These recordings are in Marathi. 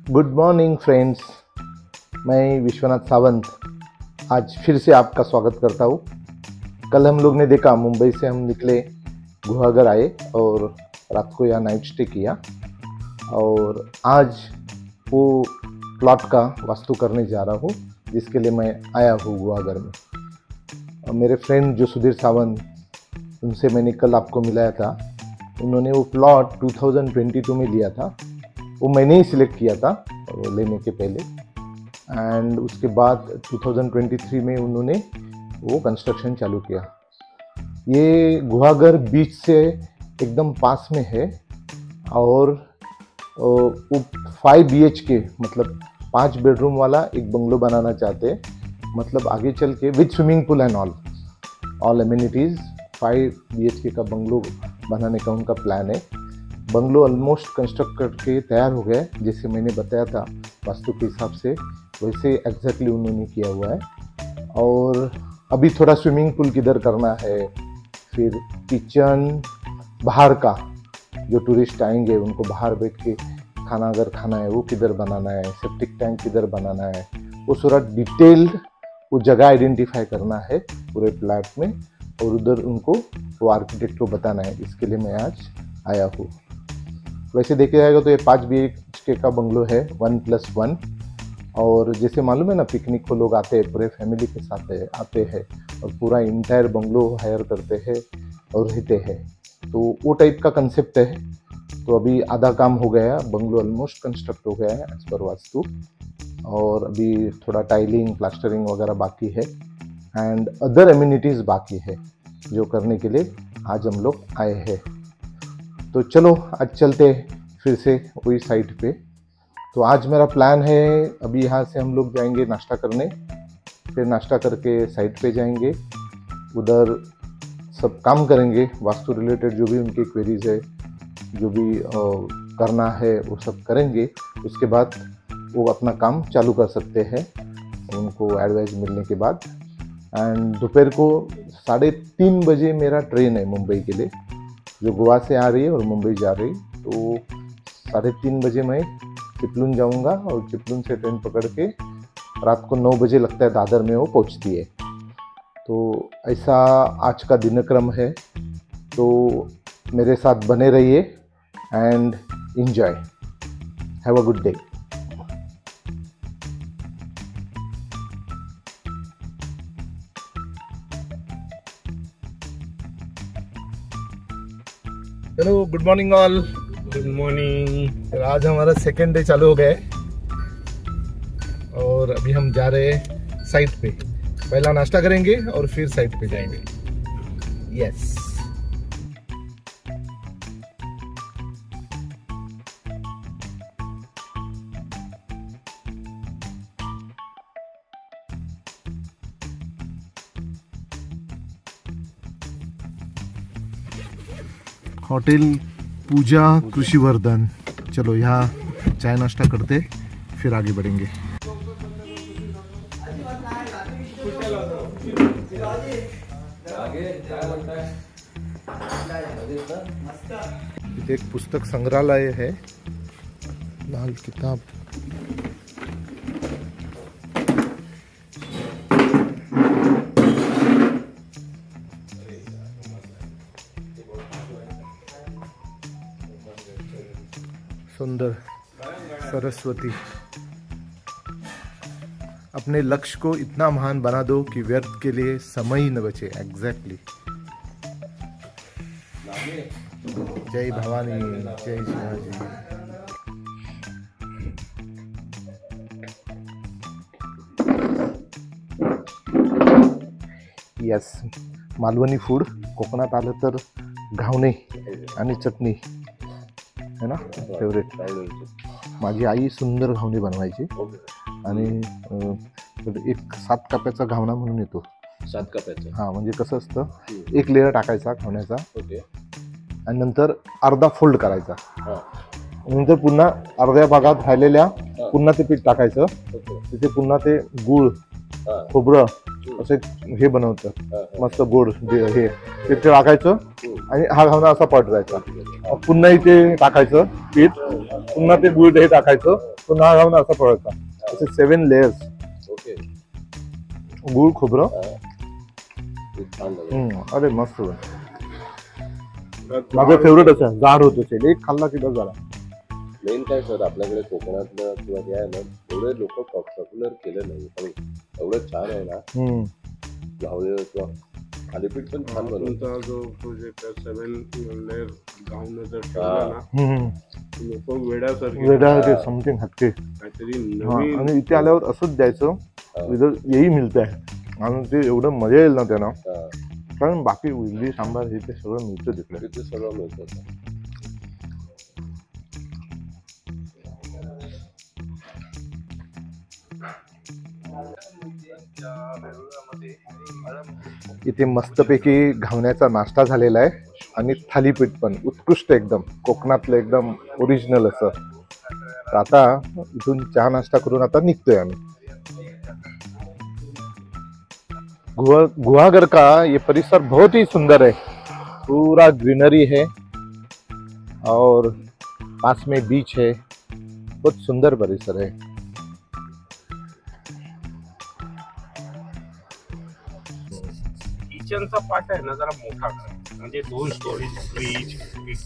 गुड मॉर्निंग फ्रेंड्स, मैं विश्वनाथ सावंत आज फिर से आपका स्वागत करता हूँ। कल हम लोग ने देखा, मुंबई से हम निकले, गुहागर आए और रात को यहाँ नाइट स्टे किया और आज वो प्लॉट का वास्तु करने जा रहा हूँ जिसके लिए मैं आया हूँ गुहागर में। मेरे फ्रेंड जो सुधीर सावंत, उनसे मैंने कल आपको मिलाया था। उन्होंने वो प्लॉट 2022 में लिया था, वो मैंने ही सिलेक्ट किया था लेने के पहले, एंड उसके बाद 2023 में उन्होंने वो कंस्ट्रक्शन चालू किया। ये गुहागर बीच से एकदम पास में है और वो 5 BHK मतलब 5 बेडरूम वाला एक बंगलो बनाना चाहते हैं, मतलब आगे चल के विद स्विमिंग पूल एंड ऑल एमिनिटीज़ 5 BHK का बंगलो बनाने का उनका प्लान है। बंगलो ऑलमोस्ट कंस्ट्रक्ट करके तैयार हो गया है, जैसे मैंने बताया था वास्तु के हिसाब से वैसे एग्जैक्टली उन्होंने किया हुआ है। और अभी थोड़ा स्विमिंग पूल किधर करना है, फिर किचन बाहर का, जो टूरिस्ट आएंगे उनको बाहर बैठ के खाना अगर खाना है वो किधर बनाना है, सेप्टिक टैंक किधर बनाना है, वो पूरा डिटेल्ड वो जगह आइडेंटिफाई करना है पूरे प्लाट में और उधर उनको वो आर्किटेक्ट को बताना है। इसके लिए मैं आज आया हूँ। वैसे देखा जाएगा तो ये 5 BHK का बंगलो है 1+1, और जैसे मालूम है ना, पिकनिक को लोग आते हैं, पूरे फैमिली के साथ आते हैं और पूरा इंटायर बंगलो हायर करते हैं और रहते हैं, तो वो टाइप का कंसेप्ट है। तो अभी आधा काम हो गया, बंगलो ऑलमोस्ट कंस्ट्रक्ट हो गया है एज पर वास्तु, और अभी थोड़ा टाइलिंग प्लास्टरिंग वगैरह बाकी है एंड अदर एमिनिटीज़ बाकी है जो करने के लिए आज हम लोग आए हैं। तो चलो आज चलते फिर से वही साइट पे। तो आज मेरा प्लान है, अभी यहाँ से हम लोग जाएंगे नाश्ता करने, फिर नाश्ता करके साइट पे जाएंगे, उधर सब काम करेंगे वास्तु रिलेटेड, जो भी उनकी क्वेरीज है, जो भी करना है वो सब करेंगे। उसके बाद वो अपना काम चालू कर सकते हैं उनको एडवाइस मिलने के बाद। एंड दोपहर को 3:30 बजे मेरा ट्रेन है मुंबई के लिए, जो गोवा से आ रही है और मुंबई जा रही। तो 3:30 बजे मैं चिपलून जाऊंगा और चिपलून से ट्रेन पकड़ के रात को 9 बजे लगता है दादर में वो पहुंचती है। तो ऐसा आज का दिनक्रम है, तो मेरे साथ बने रहिए end enjoy. Have a good day. Hello, good morning all. Good morning. आज हमारा सेकेंड डे चालू हो गया है और अभी हम जा रहे हैं साइट पे। पहला नाश्ता करेंगे और फिर साइट पे जाएंगे। यस। होटल पूजा कृषिवर्धन। चलो यहाँ चाय नाश्ता करते फिर आगे बढ़ेंगे। एक पुस्तक संग्रहालय है, लाल किताब। सुंदर सरस्वती। अपने लक्ष्य को इतना महान बना दो कि व्यर्थ के लिए समय ही न बचे। एग्जैक्टली। जय भवानी, जय शिवाजी। Yes, Malvani food. कोकणात आलं तर घावणे आणि चटणी है ना फेवरेट। माझी आई सुंदर घावणे बनवायची आणि एक 7 कप्याचा घावणा म्हणून येतो। 7 कप्याचा? हां, म्हणजे कसं असतं, एक लेयर टाकायचा घावण्याचा, ओके, आणि नंतर अर्धा फोल्ड करायचा, हां, नंतर पुन्हा अर्ध्या भागात राहिलेल्या पुन्हा ते पीठ टाकायचं, ओके, तिथे पुन्हा ते गूळ, हां, खोबरं, असं एक हे बनवतं मस्त गोड हे ते टाकायचं आणि हा घावना असा पलटायचा, पुन्हा इथे टाकायचं पीठ, पुन्हा ते गुळ हे टाकायचं, पुन्हा हा घावना असा पळायचा, असे 7 लेयर्स. ओके. गुळ खोबरं. छान लागेल. अरे मस्त. माझं फेवरेट असं जाड होत असेल, एक खाल्ला की बस झाला. मेन काय सर, आपल्याकडे कोकणातलं किंवा हे आहे ना, एवढे लोक पॉप्युलर केलं नाही, पण एवढं छान आहे ना घावणे किंवा थालीपीठ पण छान बनवतो. तुमचा जो प्रोजेक्ट 7 लेअर घावणं जर ठेवला ना, लोक वेड्यासारखे वेगळा समथिंग हटके. काहीतरी नवीन. आणि इथे आल्यावर असंच द्यायचं, इधर यही मिळत आहे आणि ते एवढं मजा येईल ना त्यांना, कारण बाकी इडली सांबार हे ते सगळं मिळतं तिकडे. तिथे सगळं मिळतं. इथे मस्तपैकी घावण्याचा नाश्ता झालेला आहे आणि थालीपीठ पण उत्कृष्ट एकदम कोकणातलं एकदम ओरिजिनल असं. तर आता इथून चहा नाश्ता करून आता निघतोय आम्ही. गुहागर का ये परिसर बहुत ही सुंदर है, पूरा ग्रीनरी है और पास में बीच है, बहुत सुंदर परिसर है. किचनचा पार्ट आहे ना जरा मोठा करा, म्हणजे 2 स्टोरेज फ्रीज,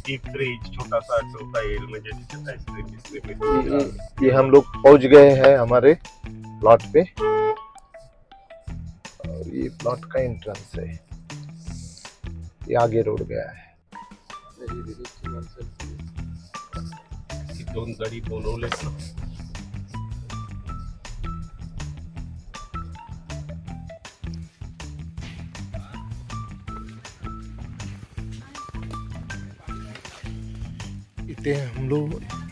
डीप फ्रीज छोटासा ठेवता येईल, म्हणजे त्याच्यात आईस्क्रीम ये हम लोग पहुंच गए हैं हमारे प्लॉट पे. और ये प्लॉट का एंट्रेंस है, ये आगे रोड गया है. 2 गडी बोलवले.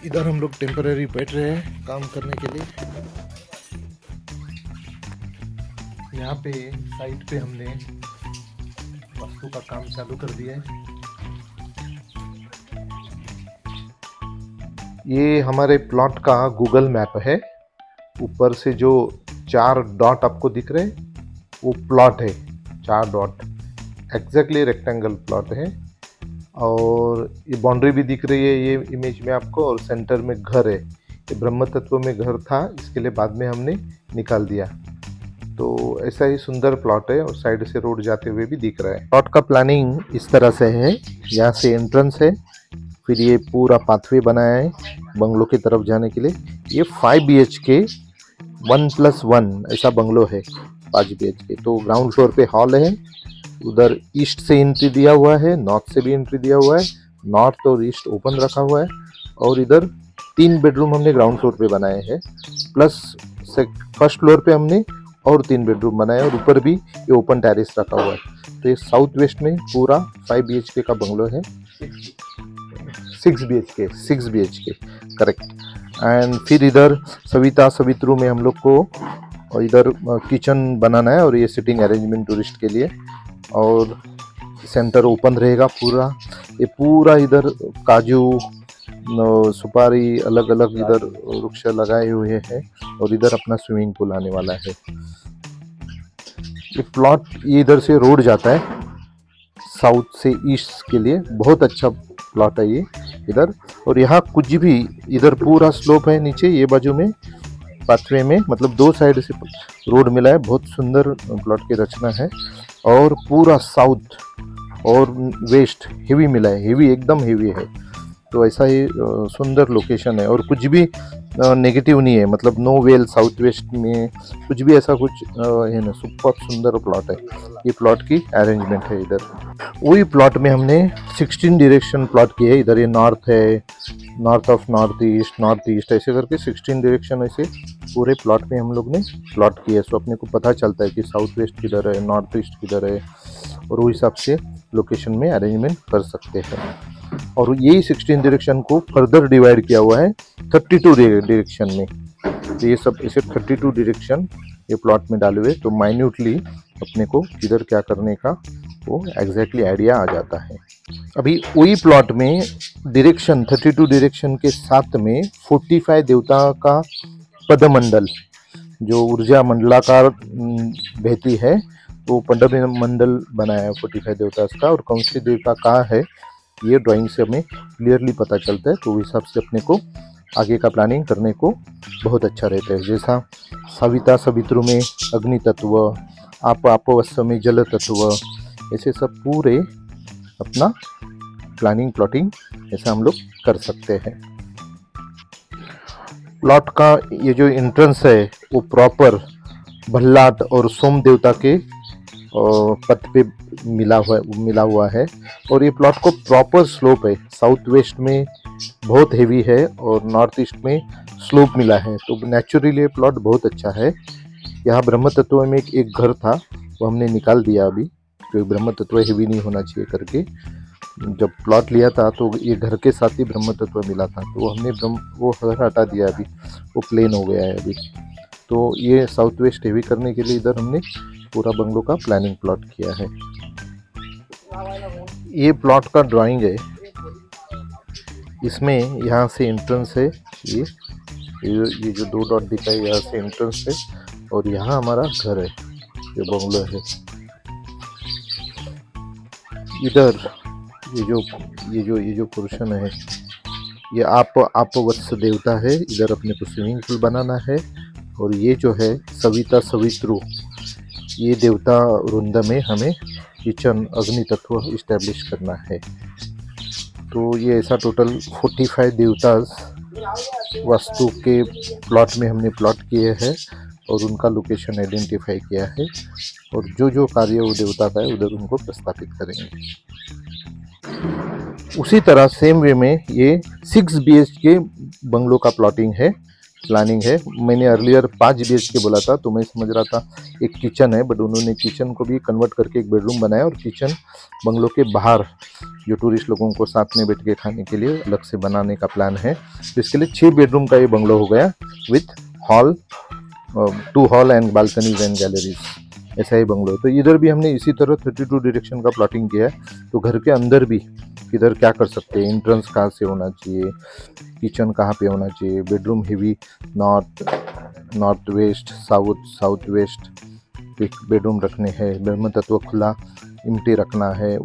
इधर हम लोग टेम्पररी बैठ रहे हैं काम करने के लिए. यहाँ पे साइट पे हमने वास्तु का काम चालू कर दिया है. ये हमारे प्लॉट का गूगल मैप है. ऊपर से जो 4 डॉट आपको दिख रहे हैं वो प्लॉट है. 4 डॉट एग्जैक्टली रेक्टेंगल प्लॉट है. और ये बाउंड्री भी दिख रही है ये इमेज में आपको, और सेंटर में घर है. ये ब्रह्म तत्व में घर था, इसके लिए बाद में हमने निकाल दिया. तो ऐसा ही सुंदर प्लॉट है और साइड से रोड जाते हुए भी दिख रहा है. प्लॉट का प्लानिंग इस तरह से है, यहाँ से एंट्रेंस है, फिर ये पूरा पाथवे बनाया है बंगलो की तरफ जाने के लिए. ये 5 BHK 1+1 ऐसा बंगलो है, 5 BHK. तो ग्राउंड फ्लोर पे हॉल है, उधर ईस्ट से एंट्री दिया हुआ है, नॉर्थ से भी एंट्री दिया हुआ है. नॉर्थ और ईस्ट ओपन रखा हुआ है. और इधर 3 बेडरूम हमने ग्राउंड फ्लोर पे बनाए हैं, प्लस फर्स्ट फ्लोर पे हमने और 3 बेडरूम बनाए, और ऊपर भी ये ओपन टेरेस रखा हुआ है. तो ये साउथ वेस्ट में पूरा 5 BHK का बंगलो है. 6 BHK करेक्ट. एंड फिर इधर सवित्रू में हम लोग को इधर किचन बनाना है, और ये सिटिंग अरेंजमेंट टूरिस्ट के लिए. और सेंटर ओपन रहेगा पूरा. ये पूरा इधर काजू सुपारी अलग अलग इधर वृक्ष लगाए हुए हैं, और इधर अपना स्विमिंग पूल आने वाला है. ये प्लॉट ये इधर से रोड जाता है साउथ से ईस्ट के लिए, बहुत अच्छा प्लॉट है ये इधर. और यहाँ कुछ भी इधर पूरा स्लोप है नीचे, ये बाजू में पाथवे में, मतलब 2 साइड से रोड मिला है. बहुत सुंदर प्लॉट की रचना है. और पूरा साउथ और वेस्ट हेवी मिला है, हेवी एकदम हेवी है. तो ऐसा ही सुंदर लोकेशन है, और कुछ भी नेगेटिव नहीं है, मतलब नो वेल साउथ वेस्ट में कुछ भी ऐसा कुछ है ना. सुपर सुंदर प्लॉट है. ये प्लॉट की अरेंजमेंट है. इधर वही प्लॉट में हमने 16 डायरेक्शन प्लॉट किए है. इधर ये नॉर्थ है, नॉर्थ ऑफ नॉर्थ ईस्ट ऐसे करके 16 डायरेक्शन ऐसे पूरे प्लॉट में हम लोग ने प्लॉट किया है. सो अपने को पता चलता है कि साउथ वेस्ट किधर है, नॉर्थ ईस्ट किधर है, और वो हिसाब से लोकेशन में अरेंजमेंट कर सकते हैं. और यही 16 डायरेक्शन को फर्दर डिवाइड किया हुआ है 32 डायरेक्शन में. तो ये सब ऐसे 32 डायरेक्शन ये प्लॉट में डाले हुए, तो माइन्यूटली अपने को किधर क्या करने का वो एग्जैक्टली आइडिया आ जाता है. अभी वही प्लॉट में डायरेक्शन 32 डायरेक्शन के साथ में 45 देवता का पदमंडल, जो ऊर्जा मंडलाकार बहती है, वो पंडव मंडल बनाया है 45 देवता का, और कौन सी देवता कहाँ है ये ड्राइंग से हमें क्लियरली पता चलता है। तो उस हिसाब से अपने को आगे का प्लानिंग करने को बहुत अच्छा रहता है। जैसा सविता सवित्रु में अग्नि तत्व, आपोवस्व में जल तत्व, ऐसे सब पूरे अपना प्लानिंग प्लॉटिंग ऐसा हम लोग कर सकते हैं। प्लॉट का ये जो एंट्रेंस है वो प्रॉपर भल्लाद और सोम देवता के पथ पे मिला हुआ है, और ये प्लॉट को प्रॉपर स्लोप है। साउथ वेस्ट में बहुत हेवी है और नॉर्थ ईस्ट में स्लोप मिला है, तो नेचुरली ये प्लॉट बहुत अच्छा है। यहाँ ब्रह्म तत्व में एक घर था, वो हमने निकाल दिया अभी, क्योंकि ब्रह्म तत्व हेवी नहीं होना चाहिए करके। जब प्लॉट लिया था तो ये घर के साथ ही ब्रह्म तत्व मिला था, तो हमने वो घर हटा दिया, अभी वो प्लेन हो गया है अभी। तो ये साउथ वेस्ट हेवी करने के लिए इधर हमने पूरा बंगलो का प्लानिंग प्लॉट किया है। ये प्लॉट का ड्राइंग है, इसमें यहाँ से एंट्रेंस है, ये जो 2 डॉट दिखा है यहाँ से एंट्रेंस है, और यहाँ हमारा घर है, ये बंगलो है। इधर ये जो पोर्शन है ये आपोवत्स देवता है, इधर अपने को स्विमिंग पूल बनाना है। और ये जो है सविता सवित्रु, ये देवता वृंद में हमें किचन अग्नि तत्व इस्टेब्लिश करना है। तो ये ऐसा टोटल 45 देवतास वास्तु के प्लॉट में हमने प्लॉट किए हैं और उनका लोकेशन आइडेंटिफाई किया है, और जो कार्य वो देवता का है उधर उनको प्रस्तापित करेंगे। उसी तरह सेम वे में ये 6 BHK बंगलो का प्लॉटिंग है, प्लानिंग है। मैंने अर्लियर 5 BHK बोला था, तो मैं समझ रहा था एक किचन है, बट उन्होंने किचन को भी कन्वर्ट करके एक बेडरूम बनाया, और किचन बंगलो के बाहर जो टूरिस्ट लोगों को साथ में बैठ के खाने के लिए अलग से बनाने का प्लान है। तो इसके लिए 6 बेडरूम का ये बंगलो हो गया, with hall, 2 hall and balconies and galleries, ऐसा ही बंगलो है। तो इधर भी हमने इसी तरह 32 डायरेक्शन का प्लॉटिंग किया है। तो घर के अंदर भी इधर क्या कर सकते हैं, एंट्रेंस कहाँ से होना चाहिए, किचन कहाँ पे होना चाहिए, bedroom heavy north west, south west एक बेडरूम रखने हैं, ब्रह्म तत्व खुला इम्टी रखना है,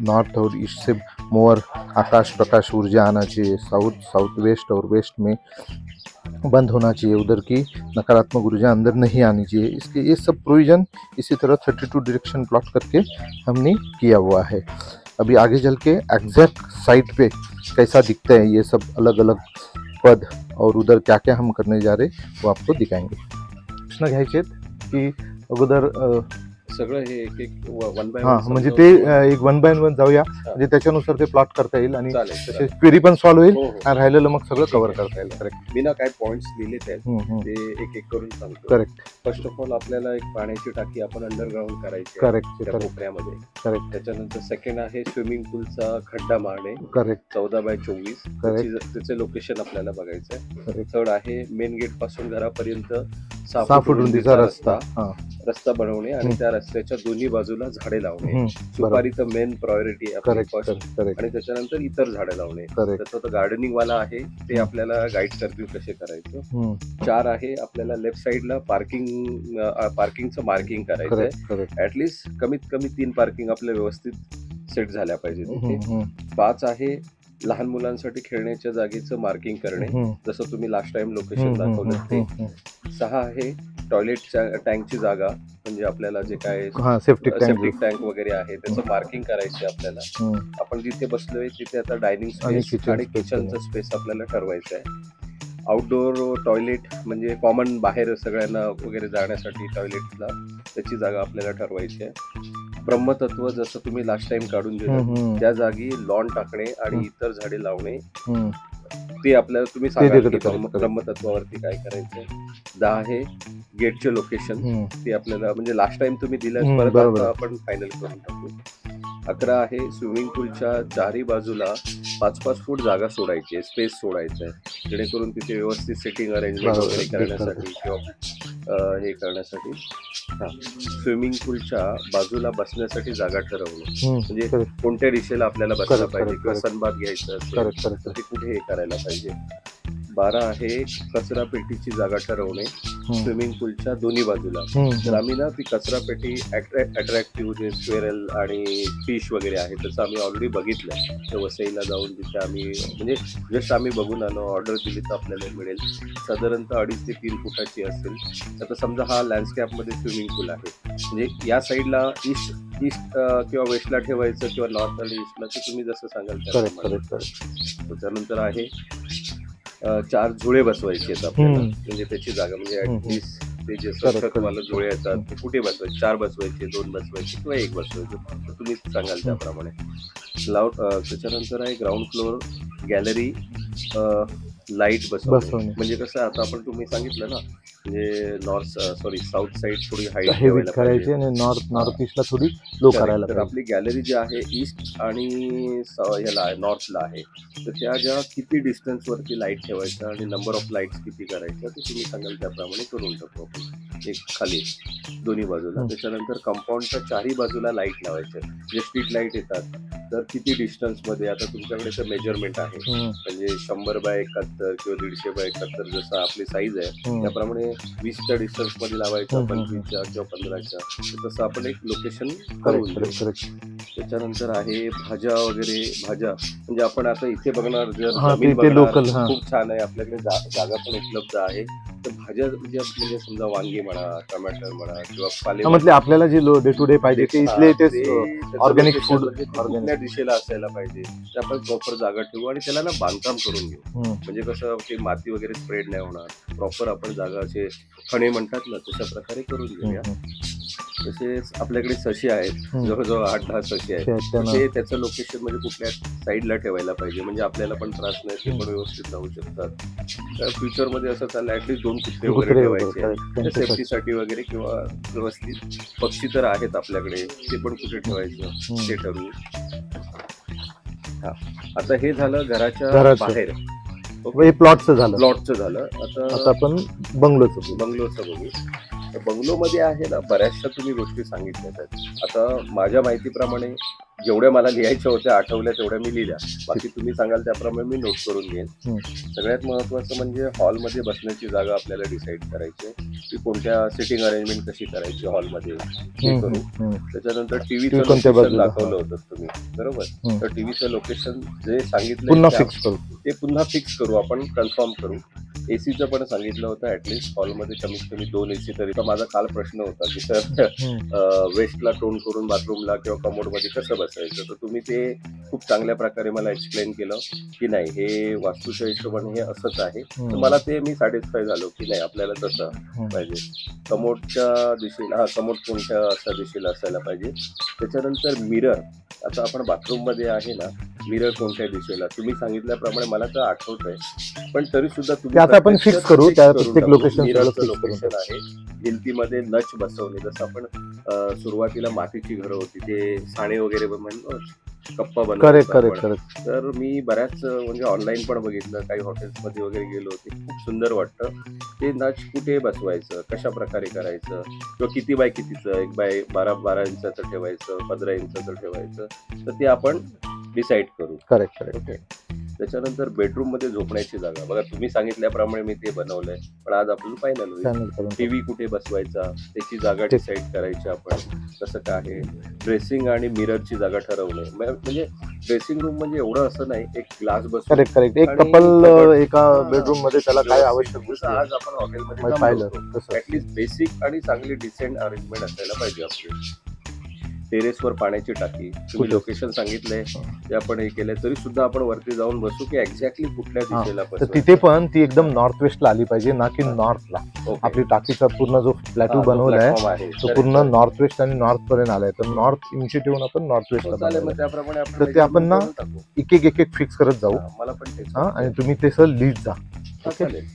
नॉर्थ और ईस्ट से मोर आकाश प्रकाश ऊर्जा आना चाहिए, साउथ वेस्ट और वेस्ट में बंद होना चाहिए, उधर की नकारात्मक ऊर्जा अंदर नहीं आनी चाहिए। इसके ये सब प्रोविजन इसी तरह 32 डायरेक्शन प्लॉट करके हमने किया हुआ है। अभी आगे चल के एग्जैक्ट साइट पे कैसा दिखता है ये सब अलग अलग पद, और उधर क्या क्या हम करने जा रहे वो आपको दिखाएंगे। प्रश्न घ्यायचे की अगोदर सगळं हे एक 1 बाय 1 हां, म्हणजे ते एक 1 बाय 1 जाऊया, म्हणजे त्याच्यानुसार ते प्लॉट करता येईल आणि चालेल. क्वेरी पण सॉल्व्ह होईल हो, हो. आणि राहिलेलं मग सगळं कव्हर करता येईल. करेक्ट मी ना काय पॉइंट्स लिहिलेत आहेत ते एक करून सांगतो. करेक्ट फर्स्ट ऑफ ऑल आपल्याला एक पाण्याची टाकी आपण अंडरग्राउंड करायची आहे करेक्ट त्या कोपऱ्यामध्ये. करेक्ट त्याच्यानंतर सेकंड आहे स्विमिंग पूलचा खड्डा मारणे करेक्ट 14 बाय 24, त्याचे लोकेशन आपल्याला बघायचं आहे. थर्ड आहे मेन गेट पासून घरापर्यंत 6 फूट रुंदीचा रस्ता बनवणे आणि त्या रस्त्याच्या दोन्ही बाजूला झाडे लावणे. सुपारी तर मेन प्रायोरिटी आहे फर्स्ट, आणि त्याच्यानंतर इतर झाडे लावणे. त्याचं तर गार्डनिंग वाला आहे, ते आपल्याला गाईड करतील कसे करायचं. 4 आहे आपल्याला लेफ्ट साइडला पार्किंगचं मार्किंग करायचं आहे. ऍटलिस्ट कमीत कमी 3 पार्किंग आपल्या व्यवस्थित सेट झाल्या पाहिजे तिथे. 5 आहे लहान मुलांसाठी खेळण्याच्या जागेचं मार्किंग करणे, जसं तुम्ही लास्ट टाइम लोकेशन दाखवलं ते. 6 आहे टॉयलेट टँकची जागा, म्हणजे आपल्याला जे काय सेप्टिक टँक वगैरे आहे त्याचं मार्किंग करायचं आपल्याला. आपण जिथे बसलोय तिथे आता डायनिंग स्पेस आणि किचनचं स्पेस आपल्याला ठरवायचं आहे. आउटडोअर टॉयलेट म्हणजे कॉमन बाहेर सगळ्यांना वगैरे जाण्यासाठी टॉयलेटला त्याची जागा आपल्याला ठरवायची आहे. ब्रह्मतत्व जसं तुम्ही लास्ट टाइम काढून दिलं त्या जागी लॉन टाकणे आणि इतर झाडे लावणे, ते आपल्याला तुम्ही सांगा ब्रह्मतत्वावरती काय करायचंय. 10 आहे गेटचे लोकेशन, ते आपल्याला म्हणजे लास्ट टाइम तुम्ही दिलं परत आपण फायनल करून टाकू. 11 आहे स्विमिंग पूलच्या चारही बाजूला 5-5 फूट जागा सोडायची आहे, स्पेस सोडायचा आहे, जेणेकरून तिथे व्यवस्थित सेटिंग अरेंजमेंट वगैरे करण्यासाठी किंवा हे करण्यासाठी. स्विमिंग पूलच्या बाजूला बसण्यासाठी जागा ठरवणे, म्हणजे कोणत्या दिशेला आपल्याला बसला पाहिजे किंवा सनबाथ घ्यायचं असेल तर ते कुठे हे करायला पाहिजे. 12 आहे कचरा पेटीची जागा ठरवणे, स्विमिंग पूलच्या दोन्ही बाजूला. तर आम्ही ना ती कचरा पेटी अट्रॅक्टिव्ह जे स्क्वेरल आणि फिश वगैरे आहे तसं आम्ही ऑलरेडी बघितलंय. तर वसईला जाऊन तिथे आम्ही म्हणजे जस्ट आम्ही बघून आलो, ऑर्डर दिली तर आपल्याला मिळेल. साधारणतः 2.5 ते 3 फुटाची असेल. आता समजा हा लँडस्कॅपमध्ये स्विमिंग पूल आहे, म्हणजे या साईडला ईस्ट किंवा वेस्टला ठेवायचं किंवा नॉर्थ आणि ईस्टला, तर तुम्ही जसं सांगाल त्याच्यानंतर आहे 4 झुळे बसवायचे आहेत आपल्याला, म्हणजे त्याची जागा म्हणजे ऍटलिस्ट ते जे सखतवाले झुळे येतात ते कुठे बसवायचे, 4 बसवायचे, 2 बसवायचे किंवा 1 बसवायचे, तर तुम्ही सांगाल त्याप्रमाणे. त्याच्यानंतर आहे ग्राउंड फ्लोअर गॅलरी लाईट बसवणे. म्हणजे कसं आता आपण तुम्ही सांगितलं ना, म्हणजे साऊथ साईड थोडी हाईट ठेवायला पाहिजे आणि नॉर्थ ईस्टला थोडी लो करायला तर आपली गॅलरी जी आहे ईस्ट आणि ह्याला आहे नॉर्थला आहे, तर त्या ज्या किती डिस्टन्स वरती लाईट ठेवायचं आणि नंबर ऑफ लाईट्स किती करायच्या ते तुम्ही सांगाल त्याप्रमाणे करून टाकू आपण. एक खाली दोन्ही बाजूला. त्याच्यानंतर कंपाऊंडच्या 4ही बाजूला लाईट लावायचे, जे स्ट्रीट लाईट येतात तर किती डिस्टन्स मध्ये. आता तुमच्याकडे तर मेजरमेंट आहे, म्हणजे 100x71 किंवा 150x71 जसं आपली साईज आहे त्याप्रमाणे 20च्या डिस्टन्स मध्ये लावायचं, 25च्या किंवा 15च्या, तसं आपण एक लोकेशन करून देऊ. त्याच्यानंतर आहे भाज्या म्हणजे आपण आता इथे बघणार जर जमीन बघणार खूप छान आहे, आपल्याकडे जागा पण उपलब्ध आहे. तर भाज्या म्हणजे समजा वांगी म्हणा, टमाटर म्हणा किंवा पालेभाज्या आपल्याला जे डे टू डे पाहिजे ते इथले ऑर्गॅनिक फूड कुठल्या दिशेला असायला पाहिजे, ते आपण प्रॉपर जागा ठेवू आणि त्याला ना बांधकाम करून घेऊ. म्हणजे कसं ते माती वगैरे स्प्रेड नाही होणार, प्रॉपर आपण जागा असे खणे म्हणतात ना तशा प्रकारे करून घेऊया. तसेच आपल्याकडे सशी आहेत, जवळजवळ 8-10 सशी आहेत. ते त्याचं लोकेशन म्हणजे कुठल्या साईडला ठेवायला पाहिजे, म्हणजे आपल्याला पण त्रास नाही, ते पण व्यवस्थित राहू शकतात. तर फ्युचरमध्ये असं चाललं ऍटलीस्ट 2 कुत्रे वगैरे ठेवायचे सेफ्टीसाठी वगैरे, किंवा व्यवस्थित पक्षी तर आहेत आपल्याकडे, ते पण कुठे ठेवायचं ते ठरवू. आता हे झालं घराच्या बाहेर, प्लॉटचं झालं. आता आपण बंगलोचं बघू. बंगलोमध्ये आहे ना बऱ्याचशा तुम्ही गोष्टी सांगितल्या आहेत. आता माझ्या माहितीप्रमाणे जेवढ्या मला लिहायच्या होत्या आठवल्या तेवढ्या मी लिहिल्या, बाकी तुम्ही सांगाल त्याप्रमाणे मी नोट करून घेईन. सगळ्यात महत्वाचं म्हणजे हॉलमध्ये बसण्याची जागा आपल्याला डिसाईड करायची, की कोणत्या सिटिंग अरेंजमेंट कशी करायची हॉलमध्ये हे करू. त्याच्यानंतर टीव्हीचं लोकेशन दाखवलं होतं तुम्ही, बरोबर. तर टीव्हीचं लोकेशन जे सांगितलं ते पुन्हा फिक्स करू, आपण कन्फर्म करू. एसीचं पण सांगितलं होतं, ऍटलिस्ट हॉलमध्ये कमीत कमी 2 AC तरी. तर माझा काल प्रश्न होता की सर वेस्टला टोन करून बाथरूमला किंवा कमोडमध्ये कसं बसायचं, तर तुम्ही ते खूप चांगल्या प्रकारे मला एक्सप्लेन केलं की नाही हे वास्तूच्या हिशोबाने हे असंच आहे. तर मला ते मी सॅटिस्फाय झालो की नाही आपल्याला तसं पाहिजे. कमोडच्या दिशेला कमोड कोणत्या अशा दिशेला असायला पाहिजे. त्याच्यानंतर मिरर, आता आपण बाथरूम मध्ये आहे ना, मिरर कोणत्या दिशेला तुम्ही सांगितल्याप्रमाणे मला तर आठवत आहे, पण तरी सुद्धा तुम्ही आपण फिक्स करू त्या प्रत्येक लोकेशन आहे. भिंतीमध्ये नच बसवणे, जसं आपण सुरुवातीला मातीची घरं होती ते साणे वगैरे म्हणतो कप्पा बनवतो. तर मी बऱ्याच म्हणजे ऑनलाईन पण बघितलं, काही हॉटेल्स मध्ये वगैरे गेलो होते, खूप सुंदर वाटतं. ते नच कुठे बसवायचं, कशा प्रकारे करायचं, किंवा किती बाय कितीचं, 1x12 इंचाचं ठेवायचं, 15 इंचाचं ठेवायचं, तर ते आपण डिसाईड करू. करेक्ट. ओके. त्याच्यानंतर बेडरूम मध्ये झोपण्याची जागा बघा, तुम्ही सांगितल्याप्रमाणे मी ते बनवलंय, पण आज आपण पाहिलं टीव्ही कुठे बसवायचा त्याची जागा डिसाईड करायची आपण, कसं काय आहे. ड्रेसिंग आणि मिररची जागा ठरवणे, म्हणजे ड्रेसिंग रूम म्हणजे एवढं असं नाही, एक ग्लास बसतो. करेक्ट. एक कपल एका बेडरूम मध्ये त्याला काय आवश्यक आज आपण हॉटेलमध्ये पाहिलं, ऍटलीस्ट बेसिक आणि चांगली डिसेंट अरेंजमेंट असायला पाहिजे आपली. टेरेसवर पाण्याची टाकी तुम्ही लोकेशन सांगितलंय, ते आपण हे केलंय, तरी सुद्धा आपण वरती जाऊन बसू की एक्झॅक्टली कुठल्या दिशेला बसू. तिथे पण ती एकदम नॉर्थ वेस्टला आली पाहिजे, ना की नॉर्थला. आपली टाकीचा पूर्ण जो प्लॅटू बनवलाय तो पूर्ण नॉर्थ वेस्ट आणि नॉर्थ पर्यंत आलाय, तर नॉर्थ इनिशिएट ठेवून आपण नॉर्थ वेस्टला त्याप्रमाणे तर ते आपण ना एक फिक्स करत जाऊ. मला पण ते आणि तुम्ही ते सर लिहित जा. चालेल,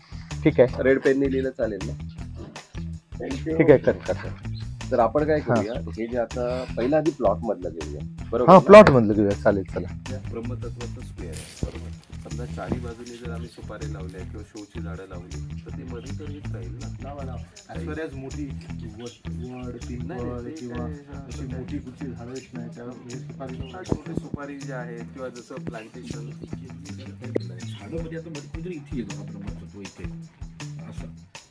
ठीक आहे. रेड पेननी लिहिलं चालेल ना. ठीक आहे, करेक्ट. तर आपण काय करूया, हे जे आता पहिला आधी प्लॉट मधलं घेऊया, बरोबर. प्लॉट मधलं घेऊया, चालेल. चला. ब्रह्मतत्वाचं स्क्वेअर आहे, बरोबर. समजा 4ही बाजूने जर आम्ही सुपारी लावल्या किंवा शोची झाडं लावली तर ती मध्ये तर येत राहील ना. ऐश्वर्याच मोठी वड पिंपळ किंवा अशी मोठी कुठची झाडं येत नाही, त्या छोटी सुपारी जी आहे किंवा जसं प्लांटेशन झाडं मध्ये आता कुठेतरी इथे येतो हा ब्रह्मतत्व इथे असं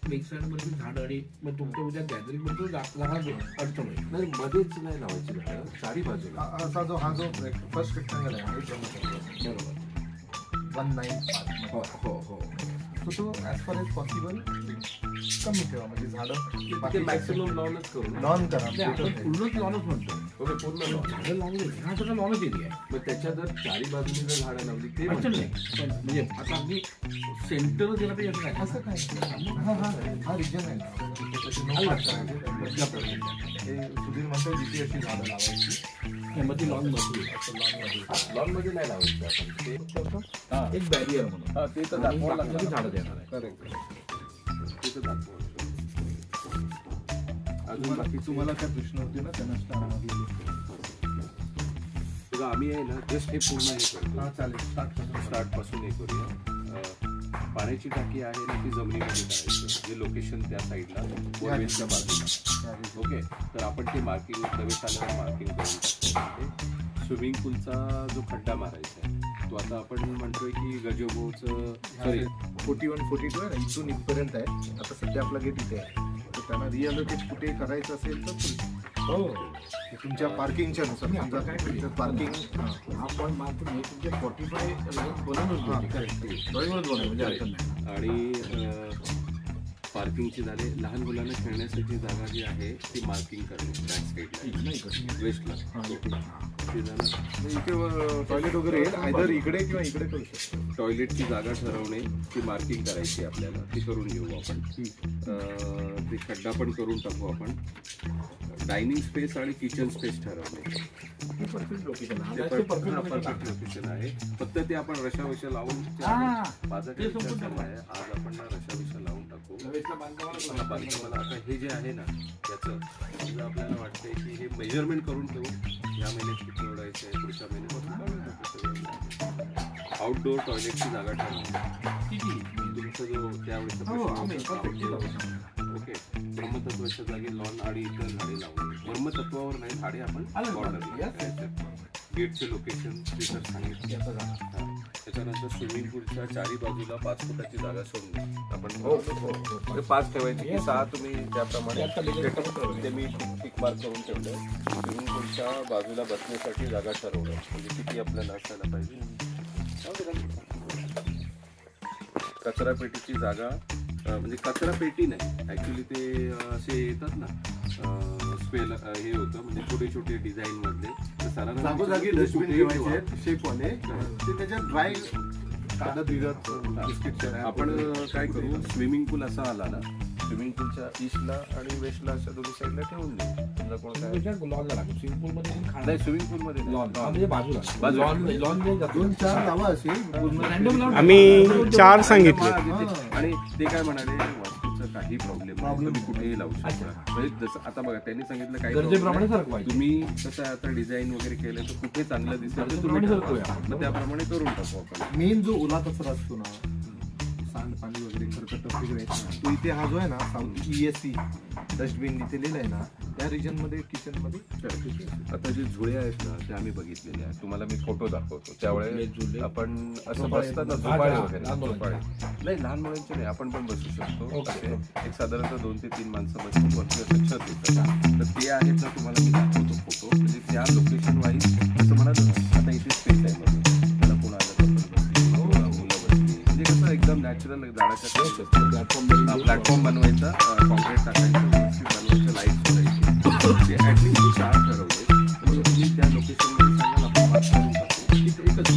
लेक साईड मध्ये झाड आणि मग तुमच्या उद्या गॅदरिंग मध्ये जागा अडचण होईल. नाही मध्येच नाही लावायची झाडं, चारी बाजूला. असा जो हा जो फर्स्ट रेक्टँगल आहे बरोबर. 195 हो हो हो. तो ॲज फार एज पॉसिबल कमी ठेवा, म्हणजे झाडं ते मॅक्सिमम लॉनच करू ना. लॉन करा. नाही, आपण पूर्णच लॉनच म्हणतो. ओके, पूर्ण lawn. झाडं लावली हा सगळं लॉनच एरिया आहे. मग त्याच्या जर चारी बाजूने जर झाडं लावली ते अडचण नाही. पण म्हणजे आता अगदी सेंटर दिला पाहिजे असं नाही. असं काय हा रिजन आहे ना, हे सुधीर म्हणतो जिथे अशी झाडं लावायची मध्ये लॉन मध्ये लॉन मध्ये नाही लावायचं आपण ते. एक बॅरियर म्हणून हा, ते तर आणि दाखवावं बाकीची लागतं. झाडं देणार आहे. करेक्ट, ते तर दाखवावं लागतं. अजून बाकी तुम्हाला काय प्रश्न होते ना त्यांना तुझं आम्ही आहे ना जस्ट हे पूर्ण हे करतो. हा चालेल, स्टार्ट पासून हे करूया. पाण्याची टाकी आहे ना ती जमिनीमध्ये करायचं, जे लोकेशन त्या साईडला बोरवेलच्या बाजूला. ओके, तर आपण ते मार्किंग प्रवेशाला मार्किंग करून टाकतो. स्विमिंग पूलचा जो खड्डा मारायचा आहे तो आता आपण म्हणतोय की गजोबोचं सॉरी 41-42 आहे ना, इथून इथपर्यंत आहे. आता सध्या आपला गेट इथे आहे, तर त्यांना रिअलोकेट कुठे करायचं असेल तर हो, ते तुमच्या पार्किंगच्या नुसार समजा काय पार्किंग हा पॉईंट मार्क करून तुमचे 45 बनवूनच बरोबरच बनव म्हणजे अडचण नाही. आणि पार्किंगची झाले. लहान मुलांना खेळण्यासाठी जागा जी आहे ती मार्किंग करणे बॅक साईडला वेस्टला. ते झालं. इथे टॉयलेट वगैरे येईल, आयदर इकडे किंवा इकडे करू शकतो. टॉयलेटची जागा ठरवणे, ती मार्किंग करायची आपल्याला, ती करून घेऊ आपण. ते खड्डा पण करून टाकू आपण. डायनिंग स्पेस आणि किचन स्पेस ठरवणे, परफेक्ट लोकेशन ते परफेक्ट लोकेशन आहे. फक्त ते आपण रशाविषा लावून माझा काय विचार चालला आहे, आज आपण रशाविषा लावून टाकू बांधकामाला. आता हे जे आहे ना याचं आपल्याला वाटतंय की हे मेजरमेंट करून ठेवू, या महिन्यात किती ओढायचं आहे, पुढच्या महिन्यात. आउटडोअर टॉयलेटची जागा ठरवणे, तुमचा जो त्यावेळेचा ओके. ब्रह्मतत्वाच्या जागी लॉन आणि इतर झाडे लावणे. ब्रह्मतत्वावर नाही, झाडे आपण बॉर्डर. गेटचे लोकेशन ते तर सांगितलं. त्याच्यानंतर स्विमिंग पूलच्या चारी बाजूला 5 फुटाची जागा सोडणे आपण. 5 ठेवायची की 6 तुम्ही त्याप्रमाणे ते मी टिक मार्क करून ठेवलं. स्विमिंग पूलच्या बाजूला बसण्यासाठी जागा ठरवलं, म्हणजे किती आपल्याला असायला पाहिजे. कचरा पेटीची जागा, म्हणजे कचरा पेटी नाही ॲक्च्युली, ते असे येतात ना स्पेल हे होतं, म्हणजे छोटे छोटे डिझाईन मधले. तर सरांना जागोजागी डस्टबिन ठेवायचे शेपवाले, ते त्याच्यात ड्राय कागद बिगत. आपण काय करू, स्विमिंग पूल असा आला ना, स्विमिंग पूलच्या ईस्टला आणि वेस्टला अशा दोन्ही साईडला ठेवून देऊ. समजा कोण काय लॉनला लागतो. स्विमिंग पूल मध्ये नाही, स्विमिंग पूल मध्ये लॉन म्हणजे बाजूला लॉन 2-4 लावा असे. आम्ही 4 सांगितले. आणि ते काय म्हणाले, वास्तूचा काही प्रॉब्लेम नाही, तुम्ही कुठेही लावू शकता. म्हणजे जसं आता बघा त्यांनी सांगितलं काही गरजेप्रमाणे सरकवायचं. तुम्ही कसं आता डिझाईन वगैरे केलं तर कुठे चांगलं दिसेल तर तुम्ही ठरवा. मग त्याप्रमाणे करून टाकू आपण. मेन जो ओला कचरा असतो ना, सांडपाणी वगैरे खरकट वगैरे, तो इथे हा जो आहे ना साऊथ ESC डस्टबिन इथे लिहिलं आहे ना, त्या रिजन मध्ये किचन मध्ये. आता जे झुळे आहेत ना ते आम्ही बघितलेले आहेत, तुम्हाला मी फोटो दाखवतो. त्यावेळेस आपण असं बसतात ना, झोपाळे वगैरे. झोपाळे नाही, लहान मुलांचे नाही, आपण पण बसू शकतो. असे एक साधारणतः 2 ते 3 माणसं बसून वरती असं छत येतं, तर ते आहेत ना तुम्हाला मी दाखवतो फोटो. म्हणजे त्या लोकेशन वाईज असं म्हणाल ना, आता इथे स्पेस आहे मध्ये, त्याला कोण आलं तर मुलं बसली, म्हणजे कसं एकदम नॅचरल झाडाच्या प्लॅटफॉर्म बनवायचा, कॉन्क्रीट टाकायचं, बनवायचं, लाईट सोडायची. ॲटलीस्ट मी 4 ठरवले, म्हणजे तुम्ही त्या लोकेशनमध्ये सांगाल आपण बात करून टाकू. एकच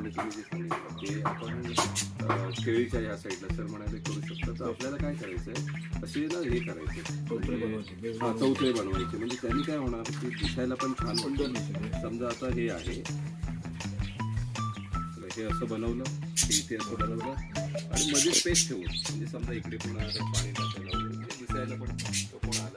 पद्धतीने तुम्ही जे सांगितलं ते आपण केळीच्या या साईडला सर म्हणाले करू शकता. तर आपल्याला काय करायचं आहे, असे ना हे करायचे चौथळे बनवायचे. म्हणजे त्यांनी काय होणार की दिसायला पण छान वाटतं. समजा आता हे आहे, हे असं बनवलं, हे इथे असं बनवलं आणि मध्ये स्पेस ठेवून, म्हणजे समजा इकडे कोण आलं पाणी टाकायला वगैरे दिसायला पण कोण आलं